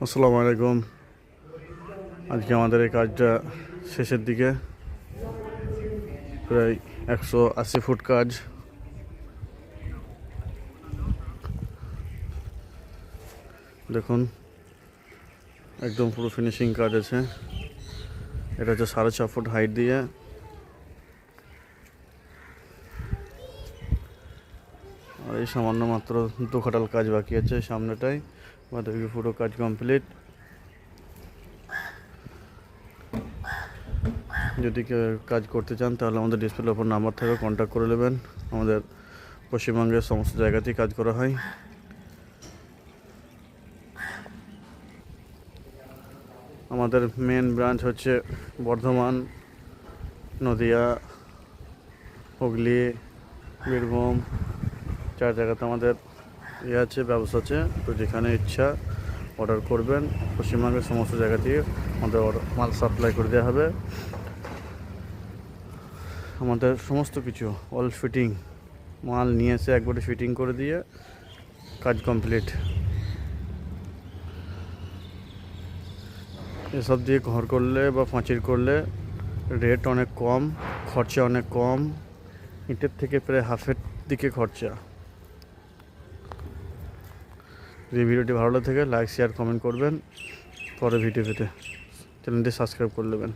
আসসালামু আলাইকুম। আজকে আমাদের এই কাজটা শেষের দিকে, প্রায় 180 ফুট কাজ। দেখুন, একদম পুরো ফিনিশিং কাজ আছে। এটা হচ্ছে 6.5 ফুট হাইট দিয়ে। আর এই সামান্য মাত্র 2 খাটাল কাজ বাকি আছে সামনেটাই, বাকি পুরো কাজ কমপ্লিট। যদি কেউ কাজ করতে চান তাহলে আমাদের ডিসপ্লের ওপর নাম্বার থাকবে, কন্ট্যাক্ট করে নেবেন। আমাদের পশ্চিমবঙ্গের সমস্ত জায়গাতেই কাজ করা হয়। আমাদের মেন ব্রাঞ্চ হচ্ছে বর্ধমান, নদিয়া, হুগলি, বীরভূম, 4 জায়গাতে আমাদের আছে, ব্যবসা আছে। তো যেখানে ইচ্ছা অর্ডার করবেন, পশ্চিমবঙ্গের সমস্ত জায়গা থেকে আমাদের মাল সাপ্লাই করে দেওয়া হবে। আমাদের সমস্ত কিছু অল ফিটিং, মাল নিয়ে এসে একবারে ফিটিং করে দিয়ে কাজ কমপ্লিট। এসব দিয়ে ঘর করলে বা পাঁচিল করলে রেট অনেক কম, খরচা অনেক কম। ইটের থেকে প্রায় হাফের দিকে খরচা। যদি ভিডিওটি ভালো লাগে লাইক, শেয়ার, কমেন্ট করবেন। পরে ভিডিও পেতে চ্যানেলটি সাবস্ক্রাইব করে নেবেন।